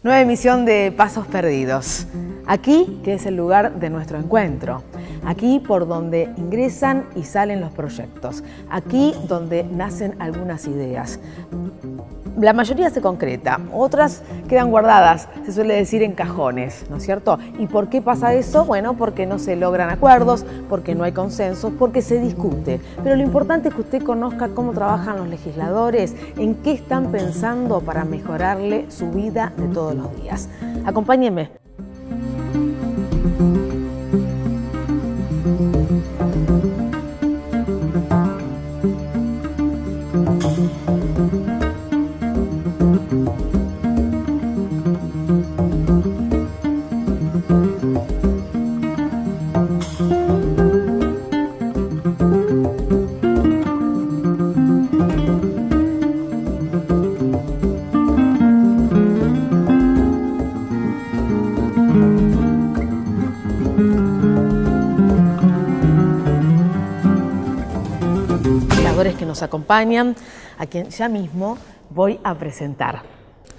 Nueva emisión de Pasos Perdidos. Aquí, que es el lugar de nuestro encuentro. Aquí por donde ingresan y salen los proyectos. Aquí donde nacen algunas ideas. La mayoría se concreta, otras quedan guardadas, se suele decir en cajones, ¿no es cierto? ¿Y por qué pasa eso? Bueno, porque no se logran acuerdos, porque no hay consensos, porque se discute. Pero lo importante es que usted conozca cómo trabajan los legisladores, en qué están pensando para mejorarle su vida de todos los días. Acompáñeme. Que nos acompañan, a quien ya mismo voy a presentar.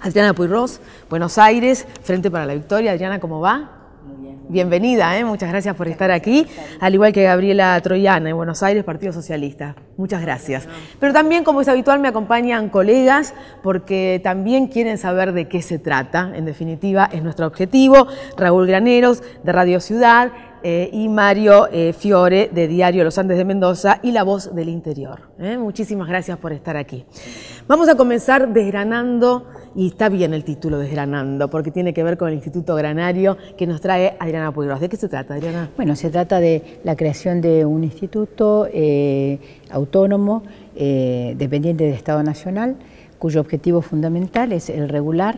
Adriana Pueyrós, Buenos Aires, Frente para la Victoria. Adriana, ¿cómo va? Muy bien. Bienvenida, muchas gracias por estar aquí, al igual que Gabriela Troyana, en Buenos Aires, Partido Socialista. Muchas gracias. Pero también, como es habitual, me acompañan colegas, porque también quieren saber de qué se trata. En definitiva, es nuestro objetivo. Raúl Graneros, de Radio Ciudad, y Mario Fiore, de Diario Los Andes de Mendoza, y La Voz del Interior. Muchísimas gracias por estar aquí. Vamos a comenzar desgranando, y está bien el título, Desgranando, porque tiene que ver con el Instituto Granario que nos trae Adriana Pueyrós. ¿De qué se trata, Adriana? Bueno, se trata de la creación de un instituto autónomo, dependiente del Estado Nacional, cuyo objetivo fundamental es el regular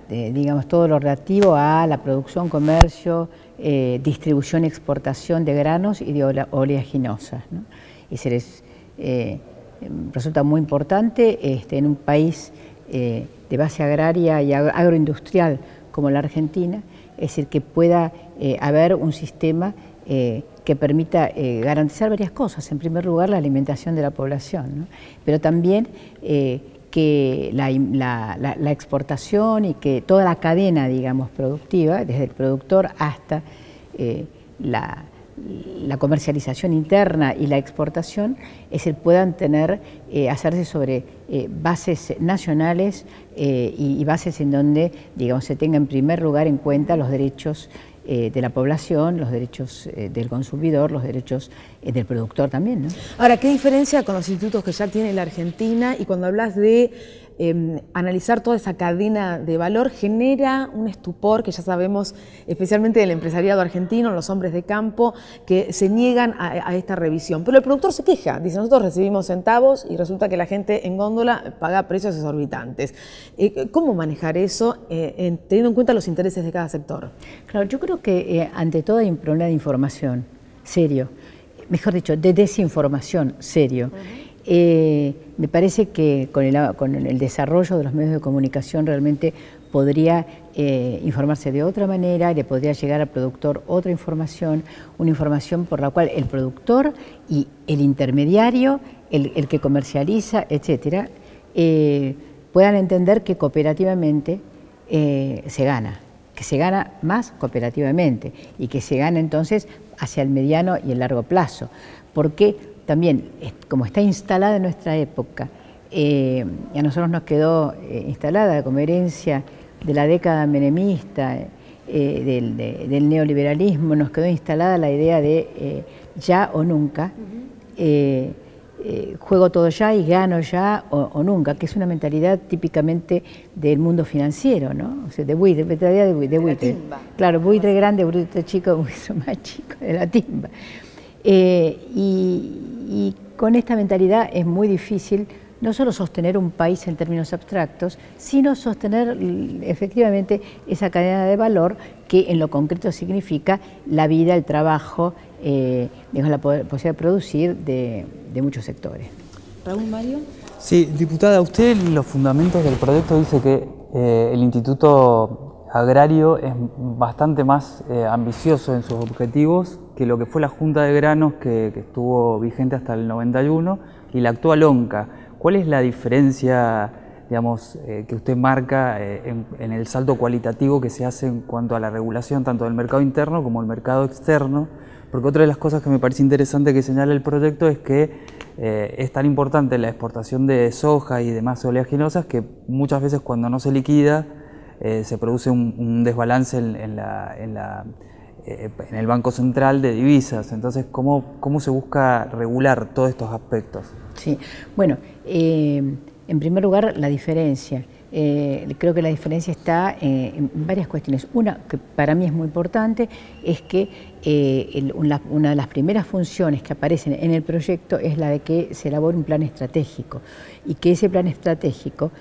digamos, todo lo relativo a la producción, comercio, distribución y exportación de granos y de oleaginosas, ¿no? Y resulta muy importante en un país de base agraria y agroindustrial como la Argentina, es decir, que pueda haber un sistema que permita garantizar varias cosas. En primer lugar, la alimentación de la población, ¿no? Pero también que la exportación y que toda la cadena, digamos, productiva, desde el productor hasta la comercialización interna y la exportación, es decir, puedan hacerse sobre bases nacionales y bases en donde, digamos, se tenga en primer lugar en cuenta los derechos de la población, los derechos del consumidor, los derechos del productor también, ¿no? Ahora, ¿qué diferencia con los institutos que ya tiene la Argentina? Y cuando hablas de analizar toda esa cadena de valor, genera un estupor que ya sabemos, especialmente del empresariado argentino, los hombres de campo, que se niegan a esta revisión. Pero el productor se queja, dice: nosotros recibimos centavos y resulta que la gente en góndola paga precios exorbitantes. ¿Cómo manejar eso teniendo en cuenta los intereses de cada sector? Claro, yo creo que ante todo hay un problema de información serio, mejor dicho, de desinformación serio. Me parece que con el desarrollo de los medios de comunicación realmente podría informarse de otra manera y le podría llegar al productor otra información, una información por la cual el productor y el intermediario, el que comercializa, etcétera, puedan entender que cooperativamente se gana, que se gana más cooperativamente y que se gana entonces hacia el mediano y el largo plazo. Porque también, como está instalada en nuestra época, a nosotros nos quedó instalada como herencia de la década menemista, del neoliberalismo, nos quedó instalada la idea de ya o nunca, juego todo ya y gano ya o nunca, que es una mentalidad típicamente del mundo financiero, ¿no? O sea, de buitre, mentalidad de buitre. Claro, buitre grande, buitre chico, buitre más chico, de la timba. Y con esta mentalidad es muy difícil no solo sostener un país en términos abstractos, sino sostener efectivamente esa cadena de valor que en lo concreto significa la vida, el trabajo, digamos, la posibilidad de producir de muchos sectores. ¿Raúl, Mario? Sí, diputada, usted en los fundamentos del proyecto dice que el Instituto Agrario es bastante más ambicioso en sus objetivos que lo que fue la Junta de Granos que estuvo vigente hasta el 91 y la actual ONCA. ¿Cuál es la diferencia digamos, que usted marca en el salto cualitativo que se hace en cuanto a la regulación tanto del mercado interno como del mercado externo, porque otra de las cosas que me parece interesante que señala el proyecto es que es tan importante la exportación de soja y demás oleaginosas que muchas veces cuando no se liquida se produce un desbalance en el Banco Central de divisas. Entonces, ¿cómo se busca regular todos estos aspectos? Sí, bueno, en primer lugar, la diferencia. Creo que la diferencia está en varias cuestiones. Una, que para mí es muy importante, es que una de las primeras funciones que aparecen en el proyecto es la de que se elabore un plan estratégico y que ese plan estratégico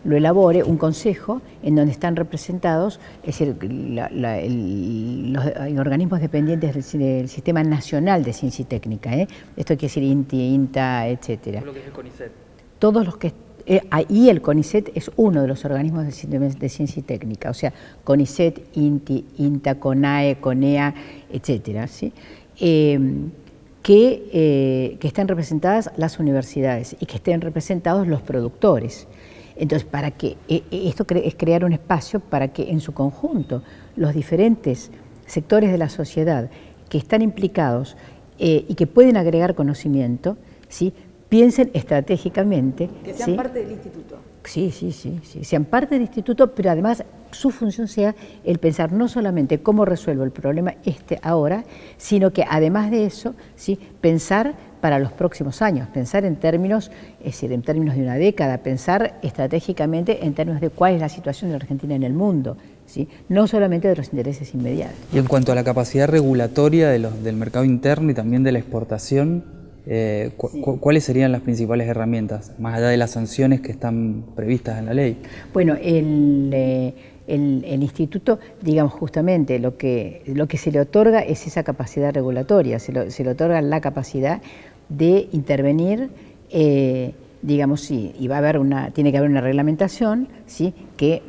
lo elabore un consejo en donde están representados, es decir, los organismos dependientes del Sistema Nacional de Ciencia y Técnica. Esto quiere decir INTI, INTA, etcétera. Todo lo que es el CONICET. Todos los que y el CONICET es uno de los organismos de ciencia y técnica, o sea, CONICET, INTI, INTA, CONAE, CONEA, etcétera, ¿sí? Que estén representadas las universidades y que estén representados los productores. Entonces, para que esto es crear un espacio para que en su conjunto los diferentes sectores de la sociedad que están implicados y que pueden agregar conocimiento, ¿sí?, piensen estratégicamente. Que sean parte del instituto. Sí, sean parte del instituto, pero además su función sea el pensar no solamente cómo resuelvo el problema ahora, sino que además de eso, ¿sí?, pensar para los próximos años, pensar en términos, es decir, en términos de una década, pensar estratégicamente en términos de cuál es la situación de la Argentina en el mundo, ¿sí?, no solamente de los intereses inmediatos. Y en cuanto a la capacidad regulatoria del mercado interno y también de la exportación, ¿cuáles serían las principales herramientas, más allá de las sanciones que están previstas en la ley? Bueno, el instituto, digamos, justamente lo que se le otorga es esa capacidad regulatoria, se le otorga la capacidad de intervenir, digamos, sí, y tiene que haber una reglamentación, ¿sí?, que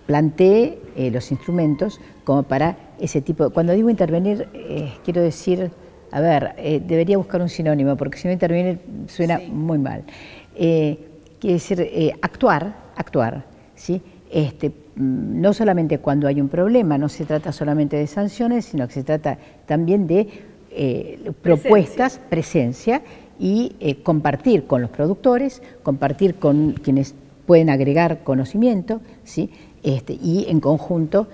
plantee los instrumentos como para ese tipo. Cuando digo intervenir, quiero decir, a ver, debería buscar un sinónimo, porque si no interviene suena muy mal. Quiere decir actuar, ¿sí? No solamente cuando hay un problema, no se trata solamente de sanciones, sino que se trata también de propuestas, presencia y compartir con los productores, compartir con quienes pueden agregar conocimiento, ¿sí?, y en conjunto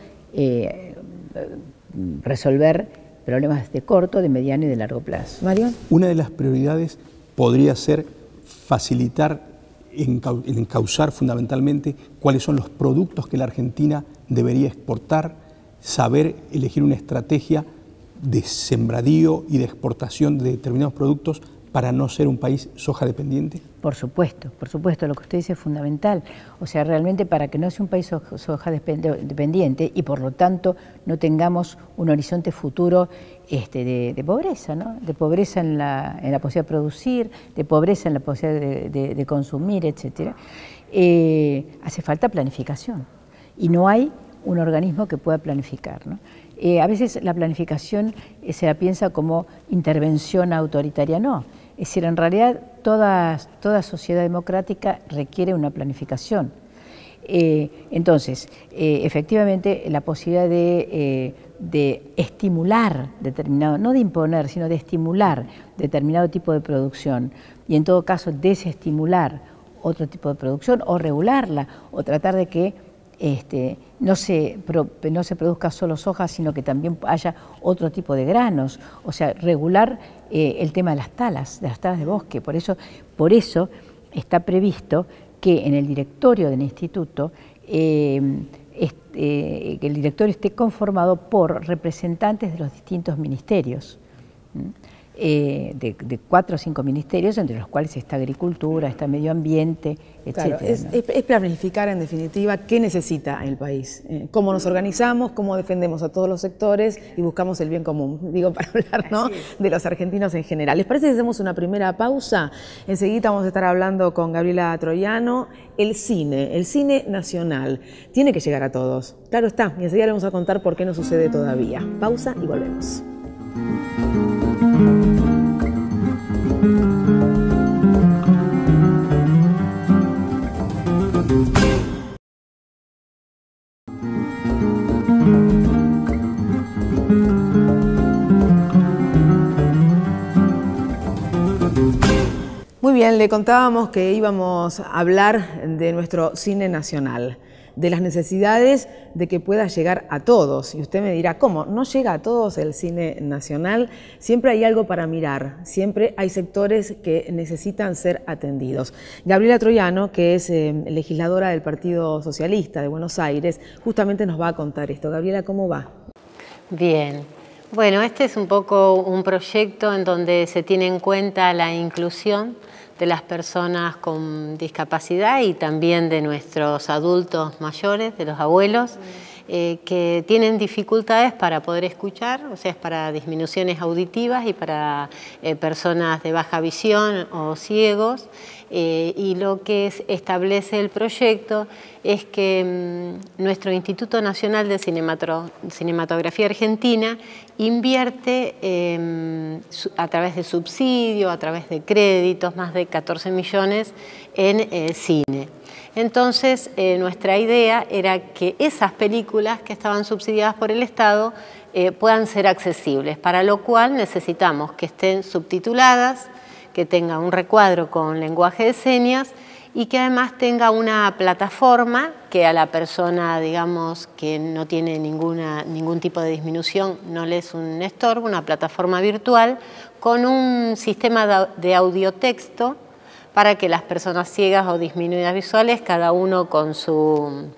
resolver problemas de corto, de mediano y de largo plazo. Mario. Una de las prioridades podría ser facilitar, encauzar fundamentalmente cuáles son los productos que la Argentina debería exportar, saber elegir una estrategia de sembradío y de exportación de determinados productos para no ser un país soja dependiente. Por supuesto, lo que usted dice es fundamental. O sea, realmente para que no sea un país soja dependiente y por lo tanto no tengamos un horizonte futuro de pobreza, ¿no? De pobreza en la posibilidad de producir, de pobreza en la posibilidad de consumir, etcétera, hace falta planificación. Y no hay un organismo que pueda planificar, ¿no? A veces la planificación se la piensa como intervención autoritaria, no. Es decir, en realidad toda sociedad democrática requiere una planificación. Entonces, efectivamente, la posibilidad de estimular determinado, no de imponer, sino de estimular determinado tipo de producción y en todo caso desestimular otro tipo de producción o regularla o tratar de que no se produzca solo soja, sino que también haya otro tipo de granos, o sea, regular el tema de las talas de bosque. Por eso está previsto que en el directorio del instituto, que el directorio esté conformado por representantes de los distintos ministerios, de 4 o 5 ministerios, entre los cuales está Agricultura, está Medio Ambiente, etc. Claro, es planificar en definitiva qué necesita el país, cómo nos organizamos, cómo defendemos a todos los sectores y buscamos el bien común, digo, para hablar, ¿no?, de los argentinos en general. ¿Les parece que hacemos una primera pausa? Enseguida vamos a estar hablando con Gabriela Troiano. El cine nacional, tiene que llegar a todos, claro está, y enseguida le vamos a contar por qué no sucede todavía. Pausa y volvemos. Muy bien, le contábamos que íbamos a hablar de nuestro cine nacional, de las necesidades de que pueda llegar a todos. Y usted me dirá, ¿cómo? ¿No llega a todos el cine nacional? Siempre hay algo para mirar, siempre hay sectores que necesitan ser atendidos. Gabriela Troiano, que es legisladora del Partido Socialista de Buenos Aires, justamente nos va a contar esto. Gabriela, ¿cómo va? Bien. Bueno, este es un poco un proyecto en donde se tiene en cuenta la inclusión de las personas con discapacidad y también de nuestros adultos mayores, de los abuelos, que tienen dificultades para poder escuchar, o sea, es para disminuciones auditivas y para personas de baja visión o ciegos. Y lo que establece el proyecto es que nuestro Instituto Nacional de Cinematografía Argentina invierte a través de subsidio, a través de créditos, más de 14 millones en cine. Entonces, nuestra idea era que esas películas que estaban subsidiadas por el Estado puedan ser accesibles, para lo cual necesitamos que estén subtituladas, que tenga un recuadro con lenguaje de señas y que además tenga una plataforma que a la persona, digamos, que no tiene ningún tipo de disminución, no le es un estorbo, una plataforma virtual con un sistema de audiotexto para que las personas ciegas o disminuidas visuales, cada uno con su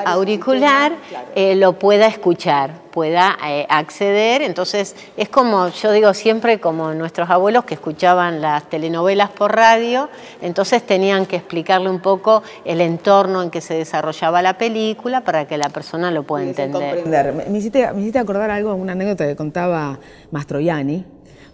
auricular, claro, lo pueda escuchar, pueda acceder. Entonces es como, yo digo siempre, como nuestros abuelos que escuchaban las telenovelas por radio, entonces tenían que explicarle un poco el entorno en que se desarrollaba la película para que la persona lo pueda entender. Me hiciste acordar algo, una anécdota que contaba Mastroianni,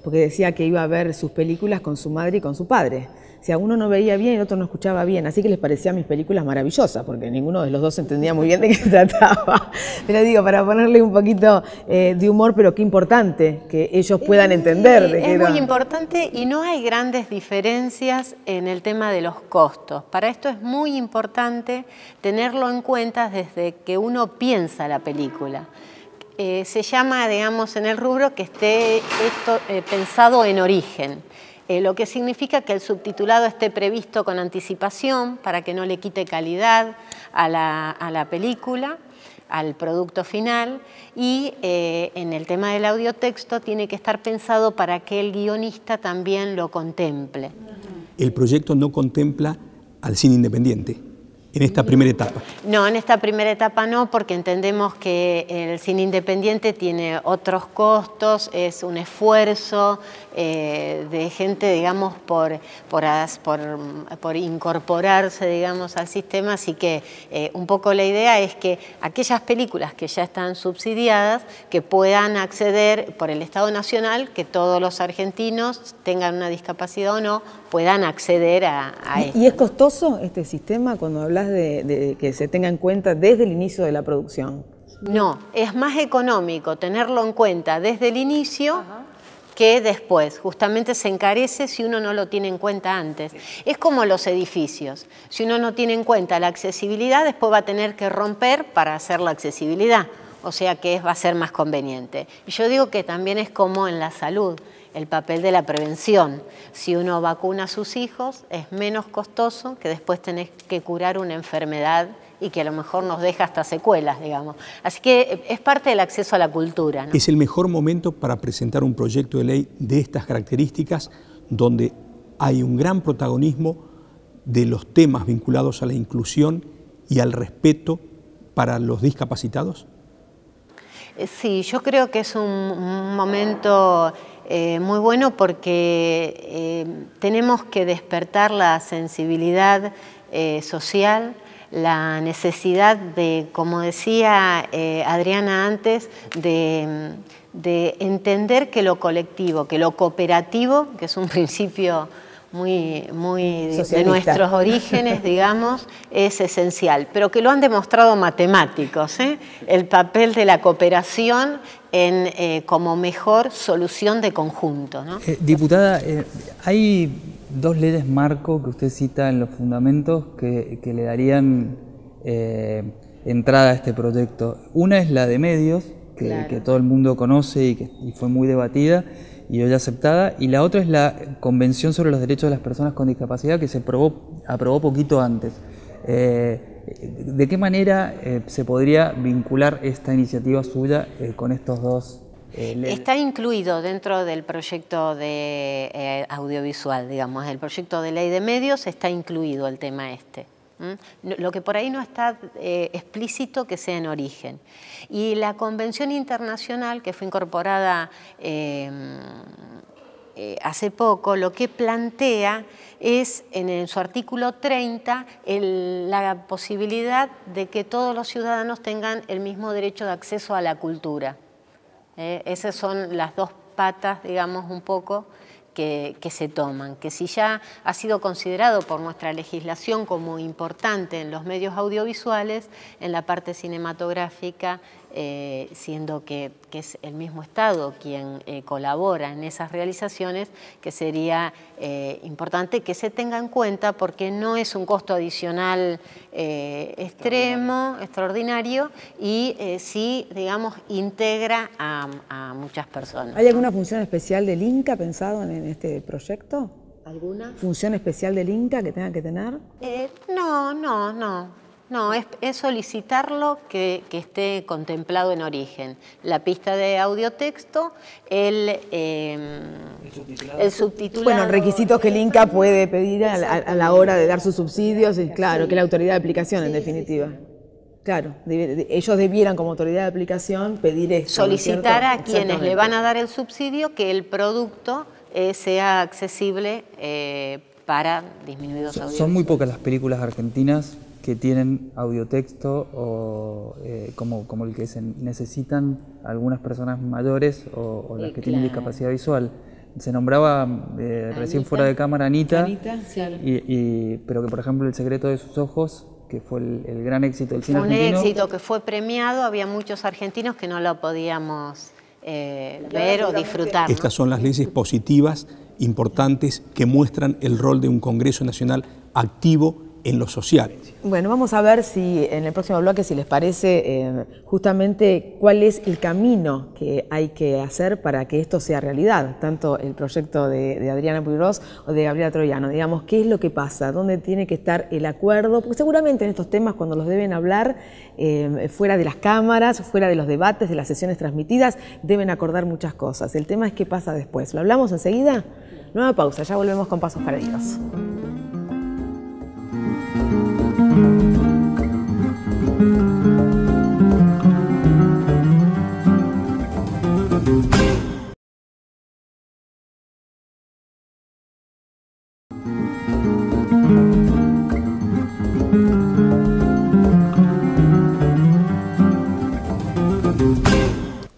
porque decía que iba a ver sus películas con su madre y con su padre. O sea, uno no veía bien y el otro no escuchaba bien, así que les parecían mis películas maravillosas, porque ninguno de los dos entendía muy bien de qué se trataba. Pero digo, para ponerle un poquito de humor, pero qué importante que ellos puedan entender de qué era. Es muy importante y no hay grandes diferencias en el tema de los costos. Para esto es muy importante tenerlo en cuenta desde que uno piensa la película. Se llama, digamos, en el rubro que esté esto pensado en origen. Lo que significa que el subtitulado esté previsto con anticipación para que no le quite calidad a la película, al producto final, y en el tema del audiotexto tiene que estar pensado para que el guionista también lo contemple. El proyecto no contempla al cine independiente en esta primera etapa. No, en esta primera etapa no, porque entendemos que el cine independiente tiene otros costos, es un esfuerzo de gente, digamos, por incorporarse, digamos, al sistema, así que un poco la idea es que aquellas películas que ya están subsidiadas, que puedan acceder por el Estado Nacional, que todos los argentinos, tengan una discapacidad o no, puedan acceder a esto. ¿Y es costoso este sistema cuando hablas de que se tenga en cuenta desde el inicio de la producción? No, es más económico tenerlo en cuenta desde el inicio que después. Justamente se encarece si uno no lo tiene en cuenta antes. Es como los edificios. Si uno no tiene en cuenta la accesibilidad, después va a tener que romper para hacer la accesibilidad. O sea que va a ser más conveniente. Y yo digo que también es como en la salud, el papel de la prevención. Si uno vacuna a sus hijos, es menos costoso que después tenés que curar una enfermedad y que a lo mejor nos deja hasta secuelas, digamos. Así que es parte del acceso a la cultura, ¿no? Es el mejor momento para presentar un proyecto de ley de estas características, donde hay un gran protagonismo de los temas vinculados a la inclusión y al respeto para los discapacitados. Sí, yo creo que es un momento muy bueno porque tenemos que despertar la sensibilidad social, la necesidad de, como decía Adriana antes, de entender que lo colectivo, que lo cooperativo, que es un principio muy de nuestros orígenes, digamos, es esencial, pero que lo han demostrado matemáticos, el papel de la cooperación como mejor solución de conjunto, ¿no? Diputada, hay dos leyes marco que usted cita en los fundamentos que le darían entrada a este proyecto. Una es la de medios, que todo el mundo conoce y fue muy debatida y hoy aceptada, y la otra es la Convención sobre los Derechos de las Personas con Discapacidad, que se aprobó poquito antes. ¿De qué manera se podría vincular esta iniciativa suya con estos dos leyes? Está incluido dentro del proyecto de audiovisual, digamos, el proyecto de ley de medios está incluido el tema este. Lo que por ahí no está explícito que sea en origen. Y la Convención Internacional, que fue incorporada hace poco, lo que plantea es, en su artículo 30, la posibilidad de que todos los ciudadanos tengan el mismo derecho de acceso a la cultura. Esas son las dos patas, digamos, un poco, que se toman, que si ya ha sido considerado por nuestra legislación como importante en los medios audiovisuales, en la parte cinematográfica, siendo que es el mismo Estado quien colabora en esas realizaciones, que sería importante que se tenga en cuenta porque no es un costo adicional extremo, extraordinario, y sí, digamos, integra a muchas personas. ¿Hay alguna función especial del INCA pensado en este proyecto? ¿Alguna? ¿Función especial del INCA que tenga que tener? No, es solicitarlo que esté contemplado en origen. La pista de audiotexto, el subtitulado. Bueno, requisitos que el INCA puede pedir a la hora de dar sus subsidios, y claro, que es la autoridad de aplicación, en definitiva. Claro, ellos debieran como autoridad de aplicación pedir esto. Solicitar ¿no es a quienes le van a dar el subsidio que el producto sea accesible para disminuir los audios. Son muy pocas las películas argentinas que tienen audiotexto o como el que se necesitan algunas personas mayores o las que tienen discapacidad visual. Se nombraba recién fuera de cámara Anita, pero que por ejemplo El secreto de sus ojos, que fue el gran éxito del cine argentino. Un éxito que fue premiado, había muchos argentinos que no lo podíamos ver o disfrutar. Estas son las leyes positivas, importantes, que muestran el rol de un Congreso Nacional activo en lo social. Bueno, vamos a ver si en el próximo bloque, si les parece, justamente cuál es el camino que hay que hacer para que esto sea realidad, tanto el proyecto de Adriana Puigros o de Gabriela Troiano. Digamos, ¿qué es lo que pasa? ¿Dónde tiene que estar el acuerdo? Porque seguramente en estos temas, cuando los deben hablar, fuera de las cámaras, fuera de los debates, de las sesiones transmitidas, deben acordar muchas cosas. El tema es qué pasa después. ¿Lo hablamos enseguida? Nueva pausa, ya volvemos con Pasos Perdidos.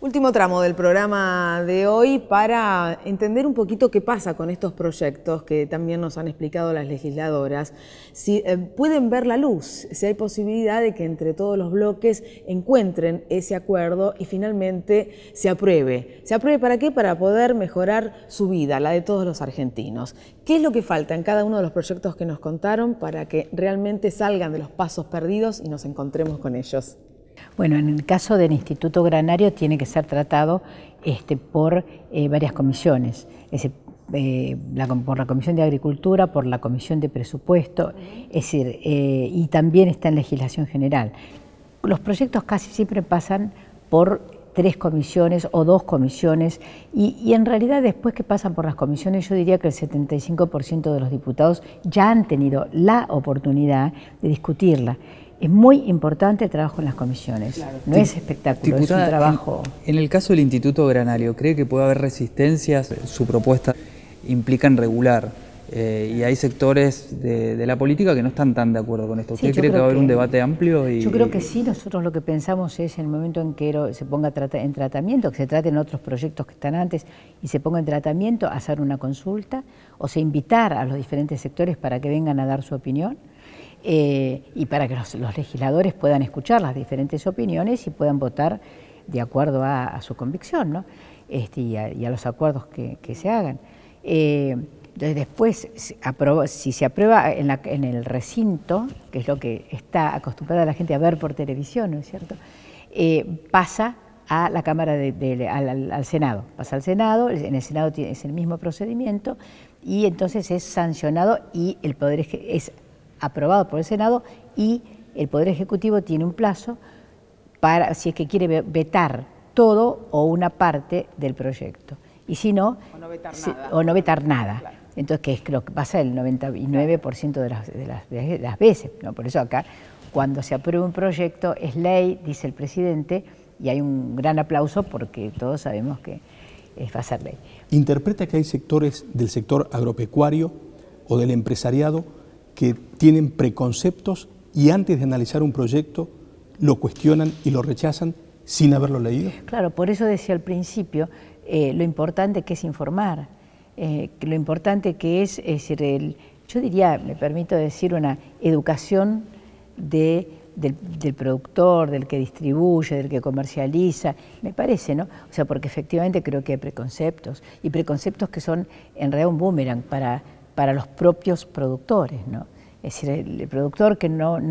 Último tramo del programa de hoy para entender un poquito qué pasa con estos proyectos que también nos han explicado las legisladoras. Si pueden ver la luz, si hay posibilidad de que entre todos los bloques encuentren ese acuerdo y finalmente se apruebe. ¿Se apruebe para qué? Para poder mejorar su vida, la de todos los argentinos. ¿Qué es lo que falta en cada uno de los proyectos que nos contaron para que realmente salgan de los pasos perdidos y nos encontremos con ellos? Bueno, en el caso del Instituto Granario tiene que ser tratado por varias comisiones, por la Comisión de Agricultura, por la Comisión de Presupuesto, es decir, y también está en legislación general. Los proyectos casi siempre pasan por 3 comisiones o 2 comisiones y en realidad después que pasan por las comisiones yo diría que el 75% de los diputados ya han tenido la oportunidad de discutirla. Es muy importante el trabajo en las comisiones, claro. No es espectáculo, diputada, es un trabajo... En el caso del Instituto Granario, ¿cree que puede haber resistencias? Su propuesta implica en regular y hay sectores de la política que no están tan de acuerdo con esto. ¿Usted cree que va a haber un debate amplio? Yo creo que sí, nosotros lo que pensamos es en el momento en que se ponga en tratamiento, que se traten otros proyectos que están antes y se ponga en tratamiento, hacer una consulta, o sea, invitar a los diferentes sectores para que vengan a dar su opinión. Y para que los legisladores puedan escuchar las diferentes opiniones y puedan votar de acuerdo a su convicción, ¿no? Y a los acuerdos que se hagan. Entonces después, si se aprueba en el recinto, que es lo que está acostumbrada la gente a ver por televisión, ¿no es cierto?, pasa a la Cámara al Senado. Pasa al Senado, en el Senado es el mismo procedimiento, y entonces es sancionado y el Poder es aprobado por el Senado, y el Poder Ejecutivo tiene un plazo para, si es que quiere vetar todo o una parte del proyecto. Y si no, o no vetar nada. Claro. Entonces, que es lo que pasa el 99% de las veces, ¿no? Por eso acá, cuando se aprueba un proyecto, es ley, dice el presidente, y hay un gran aplauso porque todos sabemos que va a ser ley. ¿Interpreta que hay sectores del sector agropecuario o del empresariado que tienen preconceptos y antes de analizar un proyecto lo cuestionan y lo rechazan sin haberlo leído? Claro, por eso decía al principio lo importante que es informar, lo importante que es decir, yo diría, me permito decir, una educación del productor, del que distribuye, del que comercializa, me parece, ¿no? O sea, porque efectivamente creo que hay preconceptos, y preconceptos que son en realidad un boomerang para los propios productores, ¿no? Es decir, el productor que no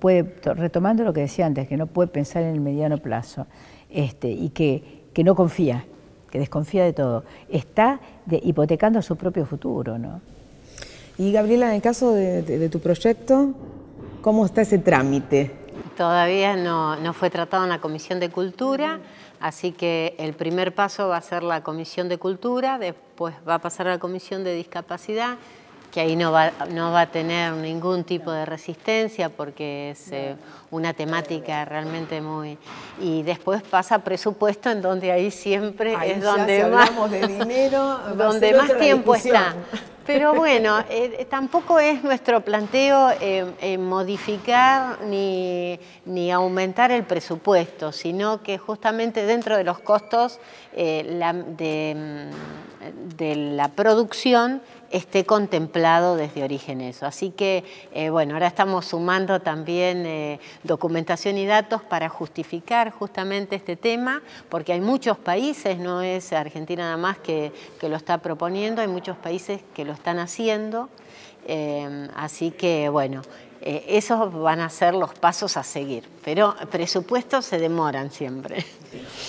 puede, retomando lo que decía antes, que no puede pensar en el mediano plazo, y que no confía, que desconfía de todo, está hipotecando su propio futuro, ¿no? Y Gabriela, en el caso de tu proyecto, ¿cómo está ese trámite? Todavía no fue tratado en la Comisión de Cultura, así que el primer paso va a ser la Comisión de Cultura, después va a pasar a la Comisión de Discapacidad, que ahí no va a tener ningún tipo de resistencia porque es una temática realmente muy... Y después pasa a presupuesto, en donde ahí siempre ahí es donde más... hablamos de dinero, donde más tiempo está. Pero bueno, tampoco es nuestro planteo modificar ni aumentar el presupuesto, sino que justamente dentro de los costos de la producción esté contemplado desde origen eso. Así que, bueno, ahora estamos sumando también documentación y datos para justificar justamente este tema, porque hay muchos países, no es Argentina nada más que lo está proponiendo, hay muchos países que lo están haciendo, así que, bueno, esos van a ser los pasos a seguir, pero presupuestos se demoran siempre.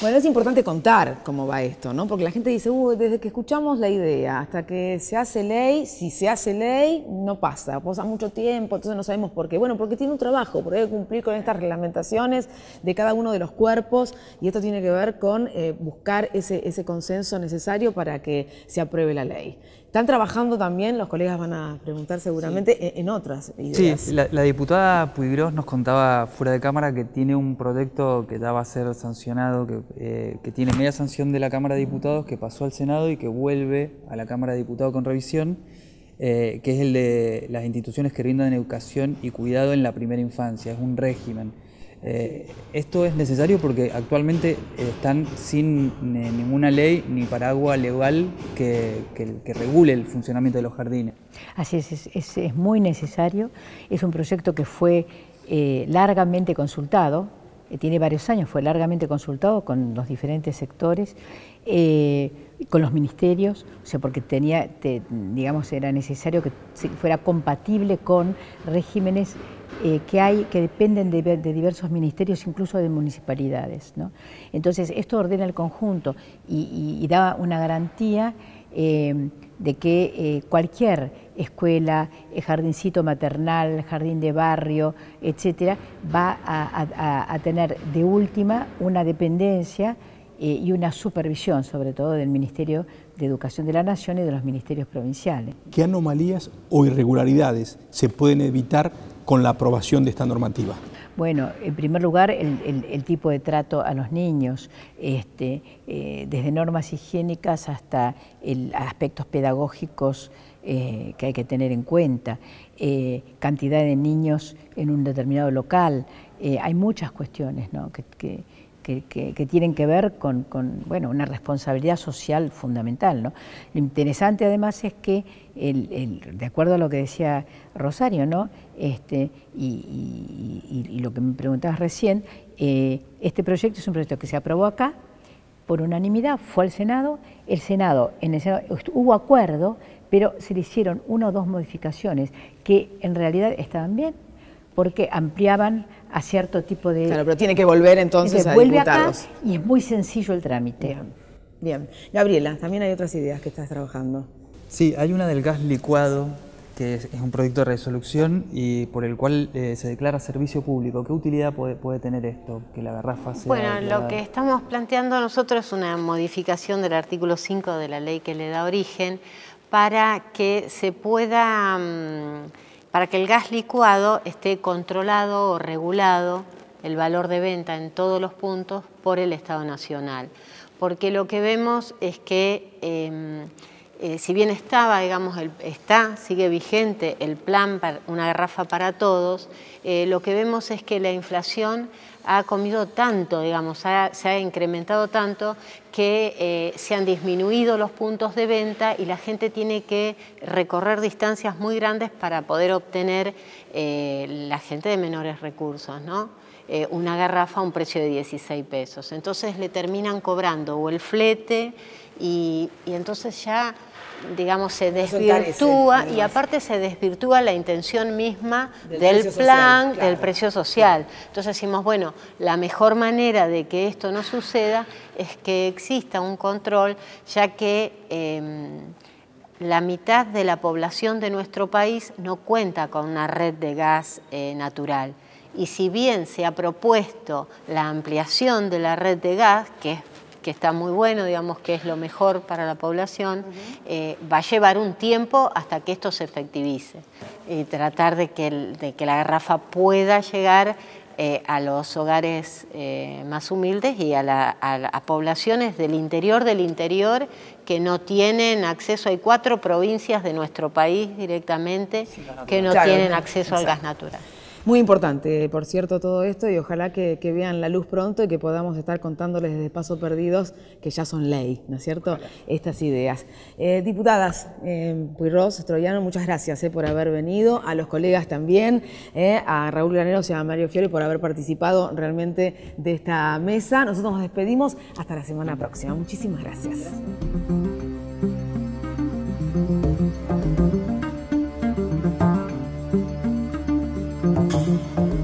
Bueno, es importante contar cómo va esto, ¿no? Porque la gente dice, desde que escuchamos la idea hasta que se hace ley, si se hace ley, no pasa mucho tiempo, entonces no sabemos por qué. Bueno, porque tiene un trabajo, porque hay que cumplir con estas reglamentaciones de cada uno de los cuerpos, y esto tiene que ver con buscar ese consenso necesario para que se apruebe la ley. Están trabajando también, los colegas van a preguntar seguramente, en otras ideas. Sí, la diputada Puigros nos contaba fuera de cámara que tiene un proyecto que ya va a ser sancionado, que tiene media sanción de la Cámara de Diputados, que pasó al Senado y que vuelve a la Cámara de Diputados con revisión, que es el de las instituciones que brindan educación y cuidado en la primera infancia, es un régimen. Esto es necesario porque actualmente están sin ninguna ley ni paraguas legal que regule el funcionamiento de los jardines. Así es muy necesario, es un proyecto que fue largamente consultado, tiene varios años, fue largamente consultado con los diferentes sectores, con los ministerios, o sea, porque digamos, era necesario que fuera compatible con regímenes que dependen de diversos ministerios, incluso de municipalidades, ¿no? Entonces, esto ordena el conjunto y da una garantía de que cualquier escuela, jardincito maternal, jardín de barrio, etcétera, va a tener de última una dependencia y una supervisión, sobre todo del Ministerio de Educación de la Nación y de los ministerios provinciales. ¿Qué anomalías o irregularidades se pueden evitar con la aprobación de esta normativa? Bueno, en primer lugar, el tipo de trato a los niños, desde normas higiénicas hasta aspectos pedagógicos que hay que tener en cuenta, cantidad de niños en un determinado local. Hay muchas cuestiones, ¿no?, que tienen que ver con bueno, una responsabilidad social fundamental, ¿no? Lo interesante además es que, de acuerdo a lo que decía Rosario, ¿no?, y lo que me preguntabas recién, este proyecto es un proyecto que se aprobó acá, por unanimidad, fue al Senado. El Senado hubo acuerdo, pero se le hicieron 1 o 2 modificaciones que en realidad estaban bien, porque ampliaban a cierto tipo de... Claro, pero tiene que volver entonces a vuelve diputados. acá y es muy sencillo el trámite. Bien, bien. Gabriela, también hay otras ideas que estás trabajando. Sí, hay una del gas licuado, que es un proyecto de resolución y por el cual se declara servicio público. ¿Qué utilidad puede tener esto? Que la garrafa sea... Bueno, lo que estamos planteando nosotros es una modificación del artículo 5 de la ley que le da origen para que se pueda, para que el gas licuado esté controlado o regulado, el valor de venta en todos los puntos, por el Estado Nacional. Porque lo que vemos es que si bien estaba, digamos, sigue vigente el plan para una garrafa para todos, lo que vemos es que la inflación ha comido tanto, digamos, se ha incrementado tanto que se han disminuido los puntos de venta y la gente tiene que recorrer distancias muy grandes para poder obtener, la gente de menores recursos, ¿no? Una garrafa a un precio de 16 pesos. Entonces le terminan cobrando o el flete y entonces ya, digamos, se desvirtúa y aparte se desvirtúa la intención misma del plan, claro, del precio social. Entonces decimos, bueno, la mejor manera de que esto no suceda es que exista un control, ya que la mitad de la población de nuestro país no cuenta con una red de gas natural. Y si bien se ha propuesto la ampliación de la red de gas, que está muy bueno, digamos que es lo mejor para la población, va a llevar un tiempo hasta que esto se efectivice y tratar de que la garrafa pueda llegar a los hogares más humildes y a poblaciones del interior que no tienen acceso. Hay 4 provincias de nuestro país directamente que no tienen acceso al gas natural. Muy importante, por cierto, todo esto y ojalá que vean la luz pronto y que podamos estar contándoles desde Pasos Perdidos, que ya son ley, ¿no es cierto?, ojalá, estas ideas. Diputadas Pueyrredón, Troyano, muchas gracias por haber venido, a los colegas también, a Raúl Graneros y a Mario Fiore por haber participado realmente de esta mesa. Nosotros nos despedimos hasta la semana próxima. Muchísimas gracias. Thank you.